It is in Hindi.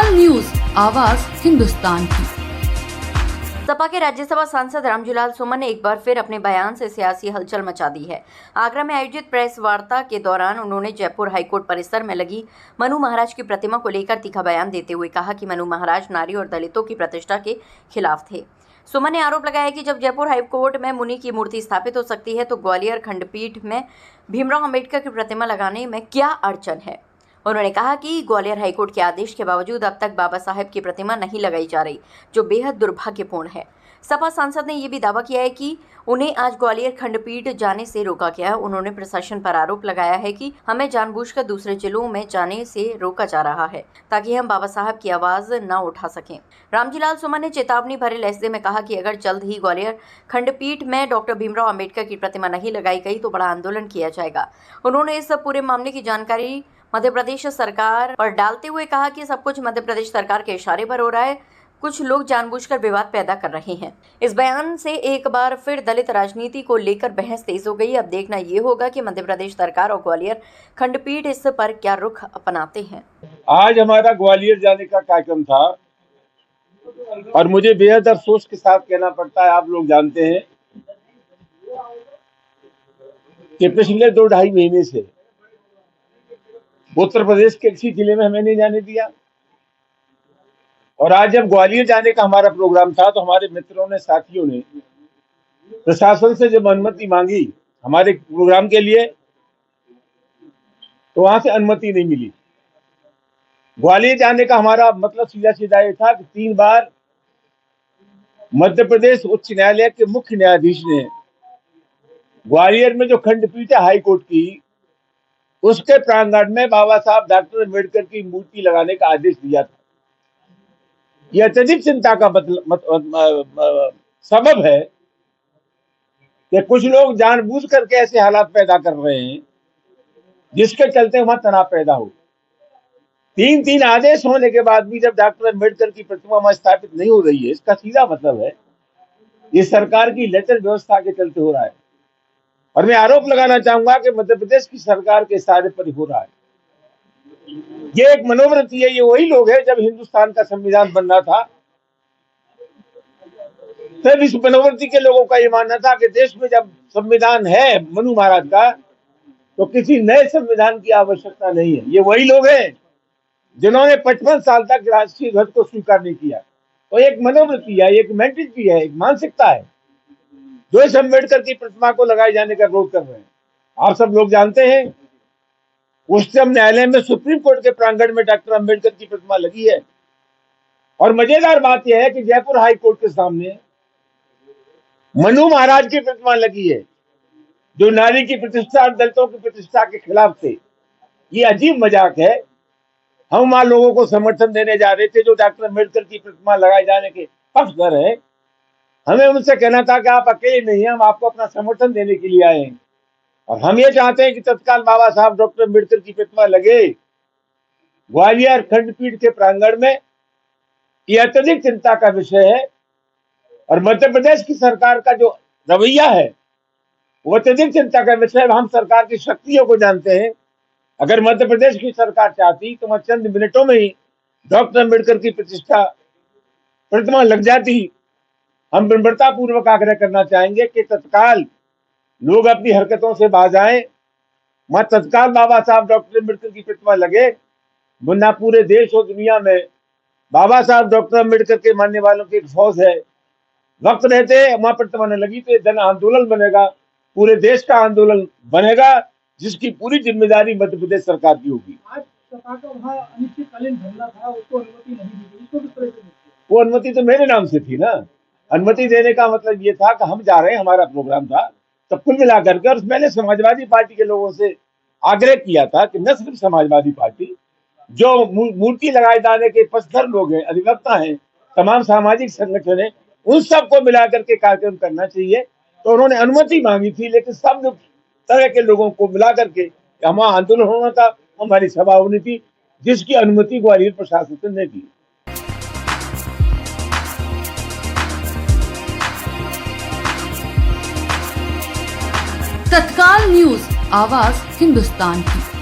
तत्काल न्यूज, आवाज हिंदुस्तान की। सपा के राज्यसभा सांसद रामजीलाल सुमन ने एक बार फिर अपने बयान से सियासी हलचल मचा दी है। आगरा में आयोजित प्रेस वार्ता के दौरान उन्होंने जयपुर हाईकोर्ट परिसर में लगी मनु महाराज की प्रतिमा को लेकर तीखा बयान देते हुए कहा कि मनु महाराज नारी और दलितों की प्रतिष्ठा के खिलाफ थे। सुमन ने आरोप लगाया कि जब जयपुर हाईकोर्ट में मुनि की मूर्ति स्थापित हो सकती है तो ग्वालियर खंडपीठ में भीमराव अंबेडकर की प्रतिमा लगाने में क्या अड़चन है। उन्होंने कहा कि ग्वालियर हाईकोर्ट के आदेश के बावजूद अब तक बाबा साहेब की प्रतिमा नहीं लगाई जा रही, जो बेहद दुर्भाग्यपूर्ण है। सपा सांसद ने यह भी दावा किया है कि उन्हें आज ग्वालियर खंडपीठ जाने से रोका गया। उन्होंने प्रशासन पर आरोप लगाया है कि हमें जानबूझकर दूसरे जिलों में जाने से रोका जा रहा है ताकि हम बाबा साहब की आवाज न उठा सकें। रामजीलाल सुमन ने चेतावनी भरे लहजे में कहा कि अगर जल्द ही ग्वालियर खंडपीठ में डॉक्टर भीमराव अंबेडकर की प्रतिमा नहीं लगाई गई तो बड़ा आंदोलन किया जाएगा। उन्होंने इस पूरे मामले की जानकारी मध्य प्रदेश सरकार पर डालते हुए कहा कि सब कुछ मध्य प्रदेश सरकार के इशारे पर हो रहा है, कुछ लोग जानबूझकर विवाद पैदा कर रहे हैं। इस बयान से एक बार फिर दलित राजनीति को लेकर बहस तेज हो गई। अब देखना ये होगा कि मध्य प्रदेश सरकार और ग्वालियर खंडपीठ इस पर क्या रुख अपनाते हैं। आज हमारा ग्वालियर जाने का कार्यक्रम था और मुझे बेहद अफसोस के साथ कहना पड़ता है, आप लोग जानते हैं कि पिछले 2-2.5 महीने से उत्तर प्रदेश के किसी जिले में हमें नहीं जाने दिया। और आज जब ग्वालियर जाने का हमारा प्रोग्राम था तो हमारे मित्रों ने, साथियों ने प्रशासन से जब अनुमति मांगी हमारे प्रोग्राम के लिए तो वहां से अनुमति नहीं मिली। ग्वालियर जाने का हमारा मतलब सीधा सीधा ये था कि 3 बार मध्य प्रदेश उच्च न्यायालय के मुख्य न्यायाधीश ने ग्वालियर में जो खंडपीठ है हाई कोर्ट की, उसके प्रांगण में बाबा साहब डॉक्टर अम्बेडकर की मूर्ति लगाने का आदेश दिया था। यह अत्यधिक चिंता का सबब है कि कुछ लोग जानबूझ करके ऐसे हालात पैदा कर रहे हैं जिसके चलते वहां तनाव पैदा हो। 3 आदेश होने के बाद भी जब डॉक्टर अम्बेडकर की प्रतिमा वहां स्थापित नहीं हो रही है, इसका सीधा मतलब है ये सरकार की लेटर व्यवस्था के चलते हो रहा है। और मैं आरोप लगाना चाहूंगा कि मध्य प्रदेश की सरकार के इशारे पर हो रहा है। ये एक मनोवृत्ति है। ये वही लोग हैं जब हिंदुस्तान का संविधान बन रहा था तब इस मनोवृत्ति के लोगों का ये मानना था कि देश में जब संविधान है मनु महाराज का तो किसी नए संविधान की आवश्यकता नहीं है। ये वही लोग हैं जिन्होंने 55 साल तक राष्ट्रीय ध्वज को स्वीकार नहीं किया। तो एक मनोवृत्ति है, एक मेंटालिटी है, एक मानसिकता है जो इस अम्बेडकर की प्रतिमा को लगाए जाने का विरोध कर रहे हैं। आप सब लोग जानते हैं उच्चतम न्यायालय में सुप्रीम कोर्ट के प्रांगण में डॉक्टर अम्बेडकर की प्रतिमा लगी है। और मजेदार बात यह है कि जयपुर हाई कोर्ट के सामने मनु महाराज की प्रतिमा लगी है जो नारी की प्रतिष्ठा और दलितों की प्रतिष्ठा के खिलाफ थे। ये अजीब मजाक है। हम वहां लोगों को समर्थन देने जा रहे थे जो डॉक्टर अम्बेडकर की प्रतिमा लगाए जाने के पक्षधर है। हमें उनसे कहना था कि आप अकेले नहीं हैं, हम आपको अपना समर्थन देने के लिए आए हैं और हम ये चाहते हैं कि तत्काल बाबा साहब डॉक्टर अम्बेडकर की प्रतिमा लगे ग्वालियर खंडपीठ के प्रांगण में। यह अत्यधिक चिंता का विषय है और मध्य प्रदेश की सरकार का जो रवैया है वो अत्यधिक चिंता का विषय है। हम सरकार की शक्तियों को जानते हैं। अगर मध्य प्रदेश की सरकार चाहती तो वह चंद मिनटों में ही डॉक्टर अम्बेडकर की प्रतिमा लग जाती। हम विनम्रता पूर्वक आग्रह करना चाहेंगे कि तत्काल लोग अपनी हरकतों से बाज आए, वहां तत्काल बाबा साहब डॉक्टर अम्बेडकर की प्रतिमा लगे, वरना पूरे देश और दुनिया में बाबा साहब डॉक्टर अम्बेडकर के मानने वालों की एक फौज है। वक्त रहते वहां प्रतिमा न लगी तो जन आंदोलन बनेगा, पूरे देश का आंदोलन बनेगा जिसकी पूरी जिम्मेदारी मध्य प्रदेश सरकार की होगी। आज सपा का वहाँ अनिश्चितकालीन धरना था, उसको अनुमति नहीं दी गई, इसको किस तरह से? वो अनुमति तो मेरे नाम से थी ना। अनुमति देने का मतलब ये था कि हम जा रहे हैं, हमारा प्रोग्राम था। तब कुल मिलाकर के, और मैंने समाजवादी पार्टी के लोगों से आग्रह किया था कि न सिर्फ समाजवादी पार्टी, जो मूर्ति लगाए जाने के पक्षधर लोग हैं, अधिवक्ता हैं, तमाम सामाजिक संगठन है, उन सबको मिलाकर के कार्यक्रम करना चाहिए। तो उन्होंने अनुमति मांगी थी, लेकिन सब तरह के लोगों को मिलाकर के हमारा आंदोलन होना था, हमारी सभा होनी थी, जिसकी अनुमति ग्वालियर प्रशासन ने दी। तत्काल न्यूज, आवाज हिंदुस्तान की।